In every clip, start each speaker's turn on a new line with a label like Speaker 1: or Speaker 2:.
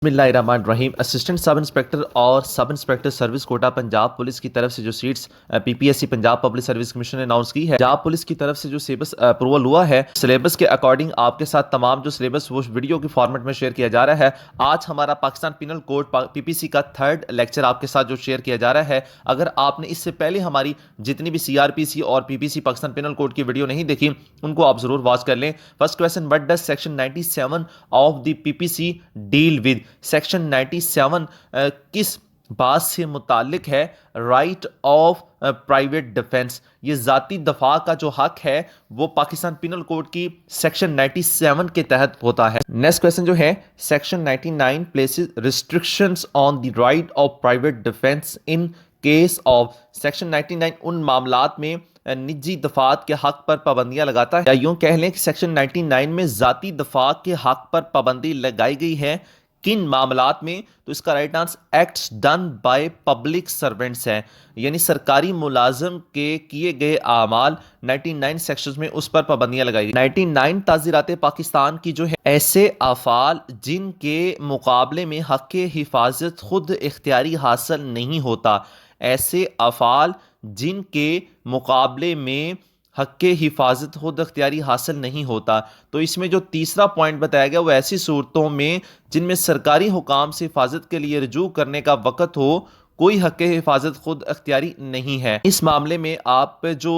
Speaker 1: बिस्मिल्लाहिर्रहमानिर्रहीम। Assistant sub inspector और sub inspector service quota Punjab police की तरफ से जो seats PPSC Punjab public service commission ने अनाउंस की है। पंजाब पुलिस की तरफ से जो सिलेबस अप्रूवल हुआ है, सिलेबस के अकॉर्डिंग आपके साथ तमाम जो सिलेबस वो वीडियो के फॉर्मेट में शेयर किया जा रहा है। आज हमारा पाकिस्तान पिनल कोड पीपीसी का 3rd लेक्चर आपके साथ जो शेयर किया जा रहा है। अगर आपने इससे पहले हमारी जितनी भी सीआरपीसी और पीपीसी पाकिस्तान पिनल कोड की वीडियो नहीं देखी, उनको आप जरूर वॉच कर लें। First question, what does section 97 of the PPC deal with? Section 97 किस बात से मुतालिक है? Right of private defence. ये जाती दफा का जो हक है वो पाकिस्तान पिनल कोड की सेक्शन 97 के तहत होता है। नेक्स्ट क्वेश्चन जो है, section 99 places restrictions on the right of private defence in case of. Section 99 उन मामलात में निजी दफात के हक पर पाबंदियां लगाता है, या यूं कह लें कि सेक्शन 99 में जाती दफा के हक पर पाबंदी लगाई गई है। किन मामलात में? तो इसका right answer acts done by public servants है, यानी सरकारी मुलाजिम के किए गए आमाल 99 सेक्शंस में उस पर पाबंदियां लगाई। 99 ताज़ीरात पाकिस्तान की जो है, ऐसे अफ़ाल जिनके मुकाबले में हक हिफाजत खुद इख्तियारी हासिल नहीं होता, ऐसे अफ़ाल जिनके मुकाबले में हक हिफाजत खुद अख्तियारी हासिल नहीं होता। तो इसमें जो तीसरा पॉइंट बताया गया वो ऐसी सूरतों में जिनमें सरकारी हुकाम से हिफाजत के लिए रजू करने का वक़्त हो, कोई हक हिफाजत खुद अख्तियारी नहीं है। इस मामले में आप पे जो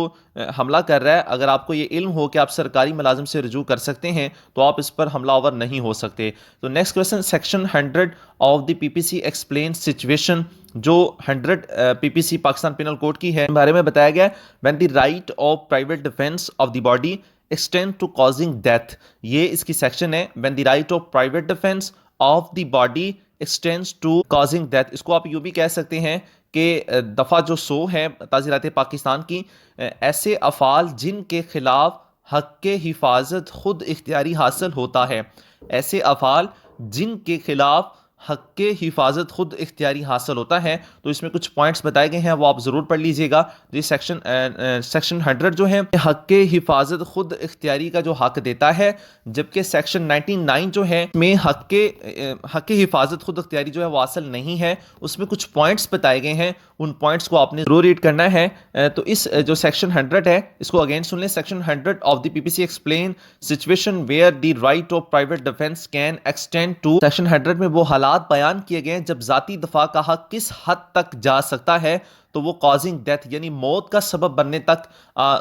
Speaker 1: हमला कर रहा है, अगर आपको ये इल्म हो कि आप सरकारी मुलाजिम से रजू कर सकते हैं, तो आप इस पर हमलावर नहीं हो सकते। तो next question, section 100 of the PPC explain situation, जो 100 पीपीसी पाकिस्तान पिनल कोड की है, बारे में बताया गया when the right of private defence of the body extend to causing death. ये इसकी सेक्शन है, when the right of private defence of the body extends to causing death. इसको आप यूं भी कह सकते हैं कि दफ़ा जो 100 है ताज़ीरात पाकिस्तान की, ऐसे अफ़ाल जिनके खिलाफ हक हिफाजत खुद इख्तियारी हासिल होता है, ऐसे अफ़ाल जिनके खिलाफ हक हिफाजत खुद इख्तियारी हासिल होता है। तो इसमें कुछ पॉइंट्स बताए गए हैं, वो आप ज़रूर पढ़ लीजिएगा। तो ये सेक्शन 100 जो है हक हिफाजत खुद इख्तियारी का जो हक देता है, जबकि सेक्शन 99 जो है में हक हिफाजत खुद इख्तियारी जो है वो हासिल नहीं है। उसमें कुछ पॉइंट्स बताए गए हैं, उन पॉइंट्स को आपने जरूर रीड करना है। तो इस जो सेक्शन 100 है, इसको अगेन सुन लें। Section 100 of the PPC explain situation where the right of private defence can extend to. Section 100 में वो हालात बयान किए गए जब जाती दफा का हक किस हद तक जा सकता है, तो वो कॉजिंग डेथ यानी मौत का सबब बनने तक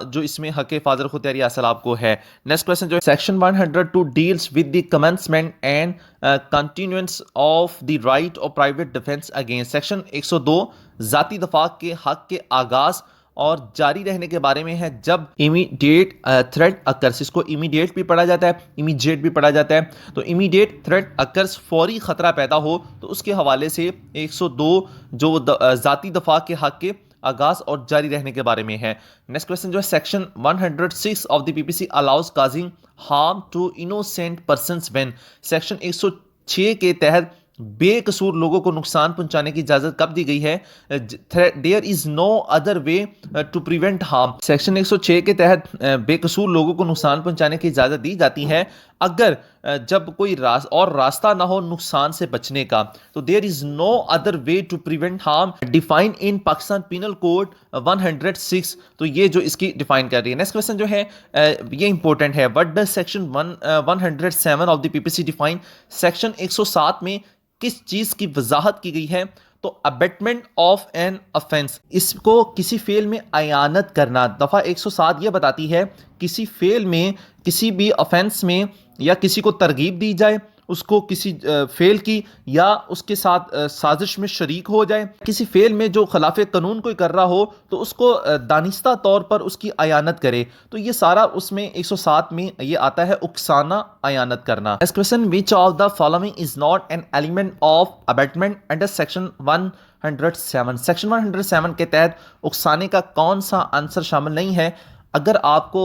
Speaker 1: जो इसमें हक हिफाजत खुद इख्तियारी हासिल आपको है। नेक्स्ट क्वेश्चन जो है, section 102 deals with the commencement and continuance of the right of private defence against. Section 102 जाती दफा के हक के आगाज और जारी रहने के बारे में है, जब इमीडिएट थ्रेट अकर्स। इसको इमीडिएट भी पढ़ा जाता है, इमीडिएट भी पढ़ा जाता है। तो इमीडिएट थ्रेट अकर्स, फौरी खतरा पैदा हो, तो उसके हवाले से 102 जो जाती दफा के हक के आगाज और जारी रहने के बारे में है। नेक्स्ट क्वेश्चन जो है, section 106 of the PPC allows causing harm to innocent persons when. Section 106 के तहत बेकसूर लोगों को नुकसान पहुंचाने की इजाजत कब दी गई है? There is no other way to prevent harm. Section 106 के तहत बेकसूर लोगों को नुकसान पहुंचाने की इजाजत दी जाती है अगर जब कोई रास्ता ना हो नुकसान से बचने का। तो there is no other way to prevent harm define in Pakistan penal code 106। तो ये जो इसकी डिफाइन कर रही है। नेक्स्ट क्वेश्चन जो है ये इंपॉर्टेंट है, what does section 107 of the PPC define. Section 107 में किस चीज की वजाहत की गई है? तो अबेटमेंट ऑफ एन ऑफेंस, इसको किसी फेल में अयानत करना। दफा 107 ये बताती है किसी फेल में, किसी भी ऑफेंस में या किसी को तरगीब दी जाए उसको किसी फेल की, या उसके साथ साजिश में शरीक हो जाए। किसी फेल में जो खिलाफ कानून कोई कर रहा हो तो उसको दानिस्ता तौर पर उसकी अयानत करे। तो ये सारा उसमें 107 में ये आता है, उकसाना, अयानत करना। Next question, which of the following is not an element of abetment under section 107। Section 107 के तहत उकसाने का कौन सा आंसर शामिल नहीं है? अगर आपको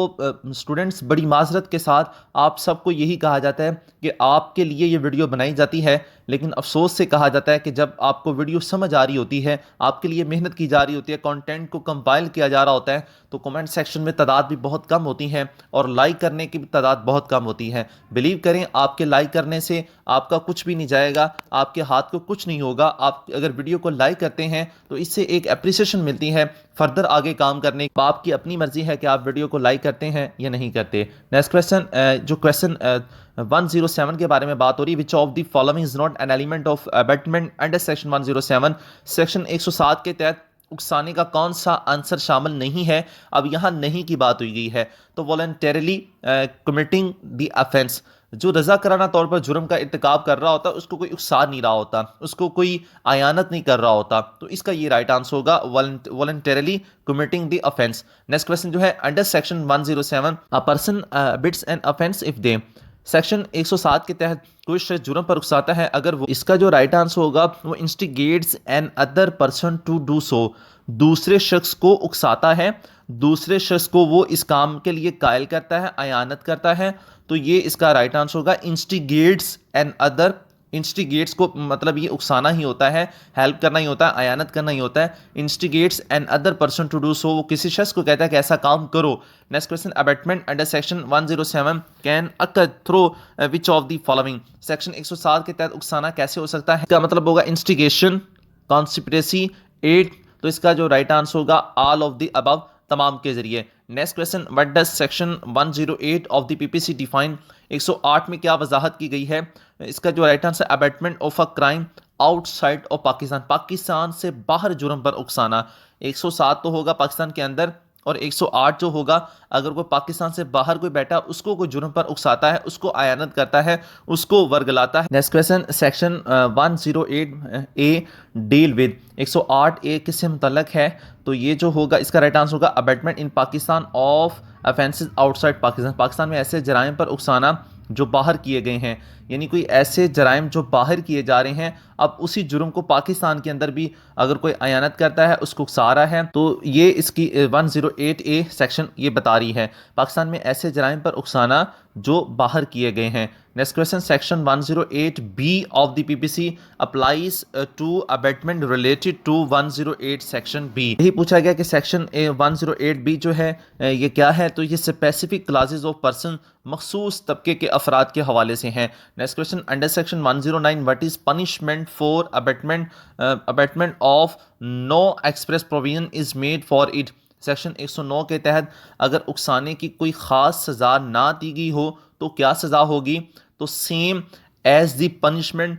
Speaker 1: स्टूडेंट्स बड़ी माजरत के साथ आप सबको यही कहा जाता है कि आपके लिए ये वीडियो बनाई जाती है, लेकिन अफसोस से कहा जाता है कि जब आपको वीडियो समझ आ रही होती है, आपके लिए मेहनत की जा रही होती है, कंटेंट को कंपाइल किया जा रहा होता है, तो कमेंट सेक्शन में तादाद भी बहुत कम होती है और लाइक करने की भी तादाद बहुत कम होती है। बिलीव करें, आपके लाइक करने से आपका कुछ भी नहीं जाएगा, आपके हाथ को कुछ नहीं होगा। आप अगर वीडियो को लाइक करते हैं तो इससे एक एप्रिसिएशन मिलती है फर्दर आगे काम करने की। आपकी अपनी मर्जी है कि आप वीडियो को लाइक करते हैं या नहीं करते। नेक्स्ट क्वेश्चन, जो क्वेश्चन 107 के बारे में बात हो रही है, विच of the following is not an element of abatement under section 107। Section 107 के तहत उकसाने का कौन सा आंसर शामिल नहीं है। अब यहाँ नहीं की बात हुई गई है, तो वॉलंटरली कमिटिंग द ऑफेंस, जो रजा कराना तौर पर जुर्म का इर्तिकाब कर रहा होता है, उसको कोई उकसा नहीं रहा होता, उसको कोई आयानत नहीं कर रहा होता, तो इसका ये राइट आंसर होगा voluntarily committing the offence. Next question जो है, under section 107 a person bits an offence if they. Section 107 के तहत कोई शख्स जुर्म पर उकसाता है अगर वो, इसका जो राइट आंसर होगा वो instigates another person to do so, दूसरे शख्स को उकसाता है, दूसरे शख्स को वो इस काम के लिए कायल करता है, अयानत करता है, तो ये इसका राइट आंसर होगा इंस्टिगेट्स एन अदर। इंस्टिगेट्स को मतलब ये उकसाना ही होता है, हेल्प करना ही होता है, अयानत करना ही होता है। Instigates another person to do so, वो किसी शख्स को कहता है कि ऐसा काम करो। Next question, abatement under section 107 can occur through which of the following. Section 107 के तहत उकसाना कैसे हो सकता है, इसका मतलब होगा इंस्टिगेशन, कॉन्स्पिरेसी, एड, तो इसका जो राइट आंसर होगा ऑल ऑफ द अबव, तमाम के जरिए। Next question, what does section 108 of the PPC define. 108 में क्या वजाहत की गई है, इसका जो right answer, abatement of a crime outside of Pakistan, Pakistan से बाहर जुर्म पर उकसाना। 107 तो होगा पाकिस्तान के अंदर, और 108 जो होगा अगर कोई पाकिस्तान से बाहर कोई बैठा, उसको कोई जुर्म पर उकसाता है, उसको आयानत करता है, उसको वर्गलाता है। Next question, section 108 A deal with. 108 ए किससे मुतल्लक है, तो ये जो होगा इसका राइट आंसर होगा abatement in Pakistan of offences outside Pakistan, Pakistan में ऐसे जराइम पर उकसाना जो बाहर किए गए हैं, यानी कोई ऐसे जराइम जो बाहर किए जा रहे हैं, अब उसी जुर्म को पाकिस्तान के अंदर भी अगर कोई अयानत करता है, उसको उकसा रहा है, तो ये इसकी 108 ए सेक्शन ये बता रही है, पाकिस्तान में ऐसे जराइम पर उकसाना जो बाहर किए गए हैं। Next question, section 108 B of the PPC applies to abetment related to 108 section B. यही पूछा गया कि सेक्शन 108 बी जो है ये क्या है, तो ये स्पेसिफिक क्लासेस ऑफ पर्सन, मखसूस तबके के अफराद के हवाले से हैं। Next question, under section 109 what is punishment for abetment of no express provision is made for it. Section 109 के तहत अगर उकसाने की कोई ख़ास सज़ा ना दी गई हो तो क्या सज़ा होगी, तो same as the punishment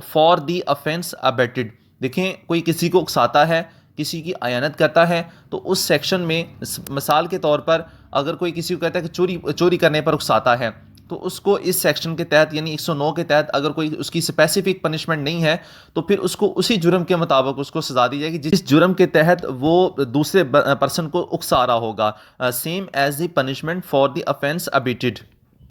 Speaker 1: for the offence abetted. देखें, कोई किसी को उकसाता है, किसी की अयानत करता है, तो उस सेक्शन में मिसाल के तौर पर अगर कोई किसी को कहता है कि चोरी करने पर उकसाता है, तो उसको इस सेक्शन के तहत यानी 109 के तहत अगर कोई उसकी स्पेसिफिक पनिशमेंट नहीं है, तो फिर उसको उसी जुर्म के मुताबिक उसको सजा दी जाएगी जिस जुर्म के तहत वो दूसरे पर्सन को उकसा रहा होगा, same as the punishment for the offence abetted.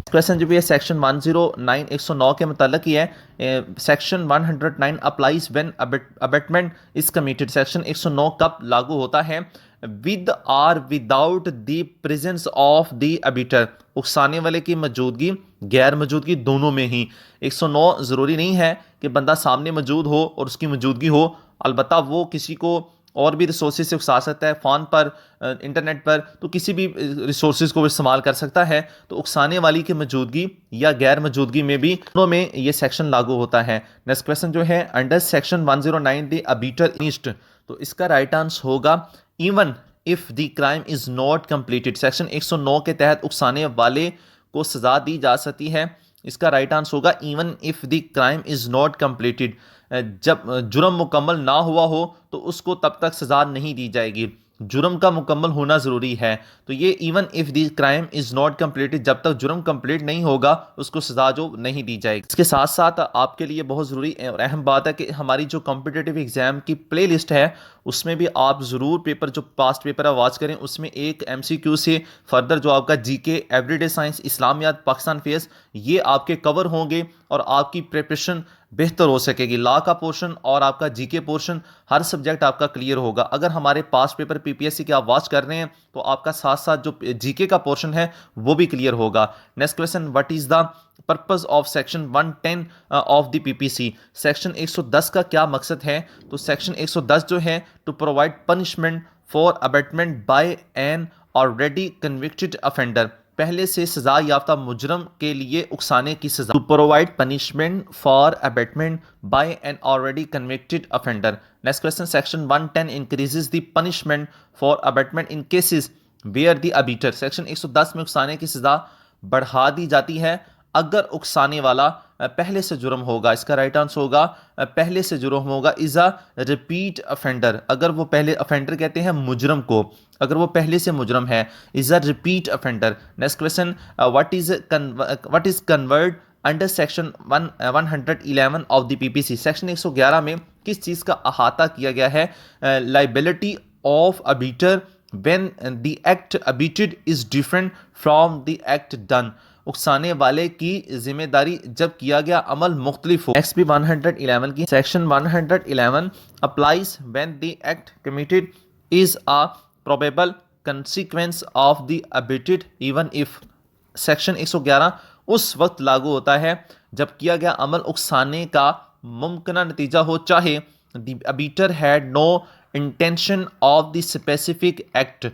Speaker 1: Question जो भी है सेक्शन 109 109 के मुताल्लिक ही है। Section 109 applies when abetment is committed. Section 109 कब लागू होता है, with or without the presence of the abettor, उकसाने वाले की मौजूदगी गैर मौजूदगी दोनों में ही। 109 ज़रूरी नहीं है कि बंदा सामने मौजूद हो और उसकी मौजूदगी हो, अलबत्ता वो किसी को और भी रिसोर्सेज से उकसा सकता है, फ़ोन पर, इंटरनेट पर, तो किसी भी रिसोर्सेज को इस्तेमाल कर सकता है, तो उकसाने वाली की मौजूदगी या गैर मौजूदगी में भी दोनों में ये सेक्शन लागू होता है। नेक्स्ट क्वेश्चन जो है, अंडर सेक्शन 109 द अबैटर ईस्ट, तो इसका राइट आंसर होगा even if the crime is not completed. Section 109 के तहत उकसाने वाले को सजा दी जा सकती है, इसका राइट आंसर होगा even if the crime is not completed. जब जुर्म मुकम्मल ना हुआ हो तो उसको तब तक सजा नहीं दी जाएगी, जुर्म का मुकम्मल होना ज़रूरी है, तो ये even if the crime is not completed, जब तक जुर्म कंप्लीट नहीं होगा उसको सजा जो नहीं दी जाएगी। इसके साथ साथ आपके लिए बहुत ज़रूरी और अहम बात है कि हमारी जो कॉम्पिटिटिव एग्ज़ाम की प्ले लिस्ट है उसमें भी आप ज़रूर पेपर जो पास्ट पेपर है वॉच करें, उसमें एक MCQ से फर्दर जो आपका GK, everyday science, Islamiat, Pakistan फेस, ये आपके कवर होंगे और आपकी प्रिपरेशन बेहतर हो सकेगी। लॉ का पोर्शन और आपका GK पोर्शन हर सब्जेक्ट आपका क्लियर होगा। अगर हमारे पास्ट पेपर PPSC के आप वॉच कर रहे हैं तो आपका साथ साथ जो GK का पोर्शन है वो भी क्लियर होगा। Next question, what is the purpose of section 110 of the PPC. Section 110 का क्या मकसद है? तो सेक्शन 110 जो है to provide punishment for abetment by an already convicted offender, पहले से सजा याफ्ता मुजरम के लिए उकसाने की सजा। To provide punishment for abetment by an already convicted offender. Next question, section 110 increases the punishment for abetment in cases where the abettor. Section 110 में उकसाने की सजा बढ़ा दी जाती है अगर उकसाने वाला पहले से जुर्म होगा। इसका राइट आंसर होगा पहले से जुर्म होगा इज अ रिपीट अफेंडर। अगर वो पहले अफेंडर कहते हैं मुजरम को, अगर वो पहले से मुजरम है, is a repeat offender. Next question, what is covered under section 111 of the PPC. Section 111 में किस चीज़ का अहाता किया गया है? Liability of abettor when the act abated is different from the act done। उकसाने वाले की जिम्मेदारी जब किया गया अमल मुख्तलिफ हो। नेक्स्ट भी 111 की section 111 applies when the act committed is a probable consequence of the abetted even if. Section 111 उस वक्त लागू होता है जब किया गया अमल उकसाने का मुमकिन नतीजा हो, चाहे the abettor had no intention of the specific act,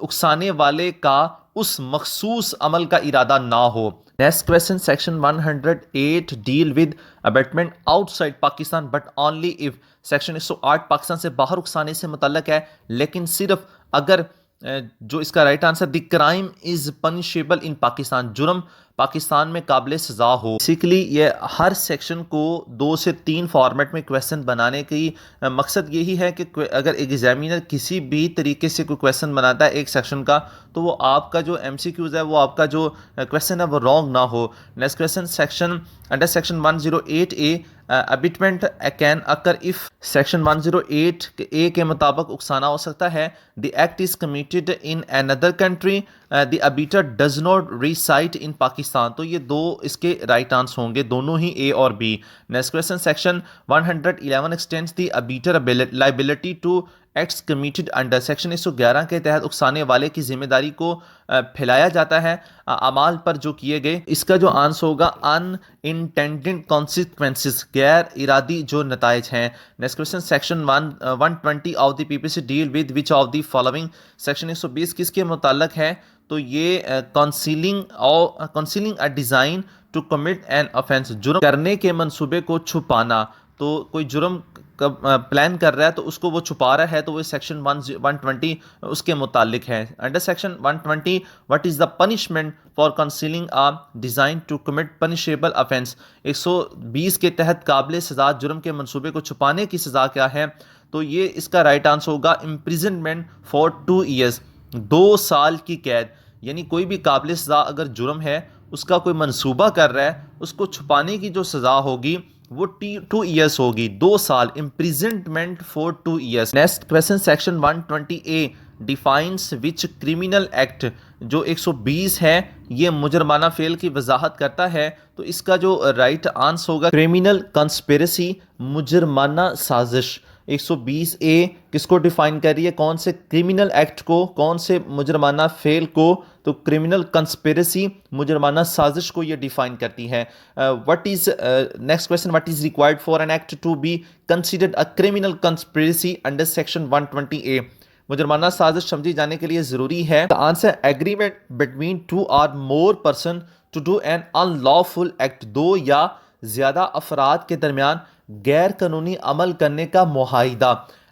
Speaker 1: उकसाने वाले का उस मखसूस अमल का इरादा ना हो। Next question, section 108 deal with abetment outside Pakistan but only if. Section 108 Pakistan से बाहर उकसाने से मुतल्लक है, लेकिन सिर्फ अगर जो इसका right answer the crime is punishable in Pakistan, जुर्म पाकिस्तान में काबिल सजा हो। बेसिकली ये हर सेक्शन को 2 से 3 फॉर्मेट में क्वेश्चन बनाने की मकसद यही है कि अगर एग्जामिनर किसी भी तरीके से कोई क्वेश्चन बनाता है एक सेक्शन का, तो वो आपका जो MCQs है, वो आपका जो क्वेश्चन है वो रॉन्ग ना हो। Next question, section under section 108A abetment can occur if. Section 108A के मुताबिक उकसाना हो सकता है the act is committed in another country, the abettor does not reside in Pakistan. तो ये दो इसके राइट आंसर होंगे, दोनों ही A और B। Next question, section 111 extends the abettor liability to acts committed under. Section 111 के तहत उकसाने वाले की जिम्मेदारी को फैलाया जाता है अमाल पर जो किए गए। इसका जो आंसर होगा अनइंटेंडेड कॉन्सिक्वेंसेस, गैर इरादी जो नताइज हैं। Next question, section 120 of the PPC deal with which of the following. Section 120 किसके मुताल्लिक है? तो ये concealing a design to commit an offence, जुर्म करने के मंसूबे को छुपाना। तो कोई जुर्म प्लान कर रहा है तो उसको वो छुपा रहा है, तो वो सेक्शन 120 उसके मुतालिक है। Under section 120 what is the punishment for concealing a design to commit punishable offence. 120 के तहत काबिल सजा जुर्म के मंसूबे को छुपाने की सजा क्या है? तो ये इसका राइट आंसर होगा इम्प्रिजनमेंट फॉर 2 ईयर्स, 2 साल की कैद। यानी कोई भी काबिल सजा अगर जुर्म है, उसका कोई मंसूबा कर रहा है, उसको छुपाने की जो सजा होगी वो 2 ईयर्स होगी, 2 साल, imprisonment for 2 years. Next question, section 120A defines which criminal act. जो 120 है ये मुजरमाना फेल की वजाहत करता है, तो इसका जो राइट आंसर होगा क्रिमिनल कंस्पिरेसी, मुजरमाना साजिश। 120A किसको डिफाइन कर रही है? कौन से क्रिमिनल एक्ट को, कौन से मुजरमाना फेल को? तो क्रिमिनल कंस्पिरेसी, मुजरमाना साजिश को ये डिफाइन करती है। What is next question, what is required for an act to be considered a criminal conspiracy under section 120A। मुजरमाना साजिश समझी जाने के लिए जरूरी है। द आंसर एग्रीमेंट बिटवीन 2 और more person to do an unlawful act, 2 या ज्यादा अफराद के दरमियान गैर कानूनी अमल करने का मुआहिदा।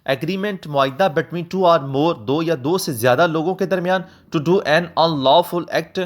Speaker 1: एग्रीमेंट मुआहिदा बिटवीन 2 और मोर, 2 या 2 से ज्यादा लोगों के दरमियान to do an unlawful act,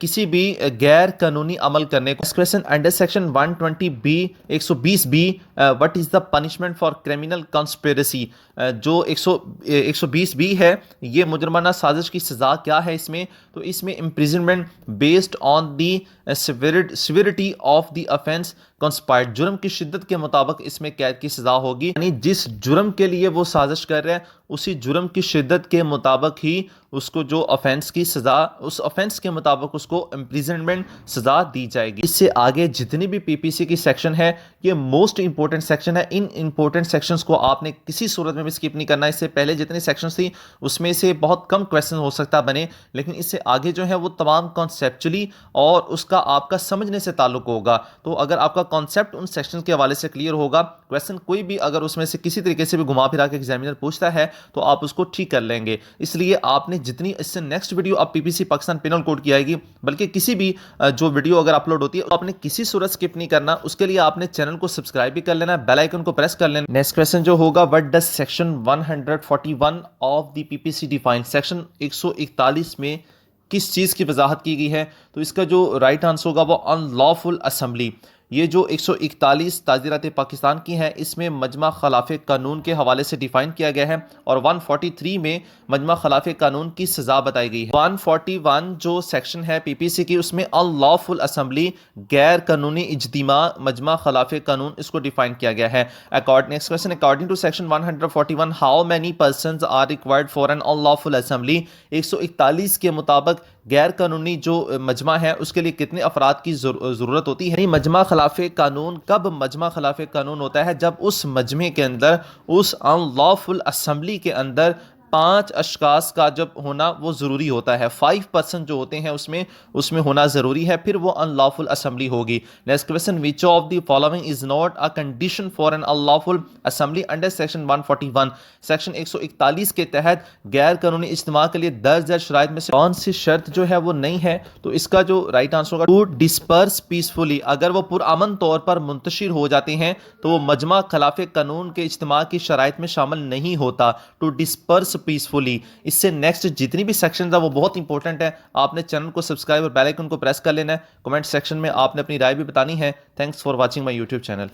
Speaker 1: किसी भी गैर कानूनी अमल करने को। Question under section 120B 120B what is the punishment for criminal conspiracy. जो 120B है ये मुजरमाना साजिश की सजा क्या है इसमें? तो इसमें imprisonment based on the severity of the offence conspired, जुर्म की शिद्दत के मुताबिक इसमें कैद की सजा होगी। यानी जिस जुर्म के लिए वो साजिश कर रहे हैं उसी जुर्म की शिद्दत के मुताबिक ही उसको जो ऑफेंस की सजा, उस ऑफेंस के मुताबिक मुताबिक उसको इम्प्रिजनमेंट सजा दी जाएगी। इससे आगे जितनी भी पीपीसी की सेक्शन है ये मोस्ट इंपॉर्टेंट सेक्शन है। इन इंपॉर्टेंट सेक्शंस को आपने किसी सूरत में भी स्किप नहीं करना। इससे पहले जितनी सेक्शंस थी उसमें से बहुत कम क्वेश्चन हो सकता बने, लेकिन इससे आगे जो है वो तमाम कॉन्सेप्चुअली और उसका आपका समझने से ताल्लुक होगा। तो अगर आपका कॉन्सेप्ट उन सेक्शन के हवाले से क्लियर होगा, क्वेश्चन कोई भी अगर उसमें से किसी तरीके से भी घुमा फिरा के एग्जामिनर पूछता है तो आप उसको ठीक कर लेंगे। इसलिए आपने जितनी इससे नेक्स्ट वीडियो अब पीपीसी पाकिस्तान पेनल कोड की आएगी, बल्कि किसी भी जो वीडियो अगर अपलोड होती है तो आपने किसी सूरत स्किप नहीं करना। उसके लिए आपने चैनल को सब्सक्राइब भी कर लेना, बेल आइकन को प्रेस कर लेना। नेक्स्ट क्वेश्चन जो होगा, what does section 141 of the PPC define. Section 141 में किस चीज़ की वजाहत की गई है? तो इसका जो राइट आंसर होगा वो अनलॉफुल असम्बली। ये जो 141 ताज़ीरात पाकिस्तान की है इसमें मजमा खिलाफ़े कानून के हवाले से डिफ़ाइन किया गया है और 143 में मजमा खिलाफ़े कानून की सज़ा बताई गई है। 141 जो सेक्शन है पीपीसी की उसमें अनलॉफुल असम्बली, गैर कानूनी इज्तिमा, मजमा खिलाफ़े कानून, इसको डिफ़ाइन किया गया है। Next question, according to section 141 how many persons are required for an unlawful assembly. 141 के मुताबिक गैर कानूनी जो मजमा है उसके लिए कितने अफराद की ज़रूरत होती है? मजमा खिलाफ़े कानून कब मजमा खिलाफ़े कानून होता है? जब उस मजमे के अंदर, उस अनलॉफुल असम्बली के अंदर 5 अशखास का जब होना वो ज़रूरी होता है। 5% जो होते हैं उसमें होना ज़रूरी है, फिर वो अनलॉफुल असम्बली होगी। Next question, which of the following is not a condition for an unlawful assembly under section 141। Section 141 के तहत गैर कानूनी इज्तिमा के लिए दर्ज शराइत में से कौन सी शर्त जो है वो नहीं है? तो इसका जो राइट आंसर होगा, टू डिस्पर्स पीसफुली। अगर वो पुरअमन तौर पर मुंतशिर हो जाते हैं तो वो मजमा खिलाफ़े कानून के इज्तिमा की शराइत में शामिल नहीं होता। To disperse peacefully. इससे नेक्स्ट जितनी भी सेक्शन है वो बहुत इंपॉर्टेंट है। आपने चैनल को सब्सक्राइब और बेल आइकन को प्रेस कर लेना है। कमेंट सेक्शन में आपने अपनी राय भी बतानी है। Thanks for watching my YouTube channel.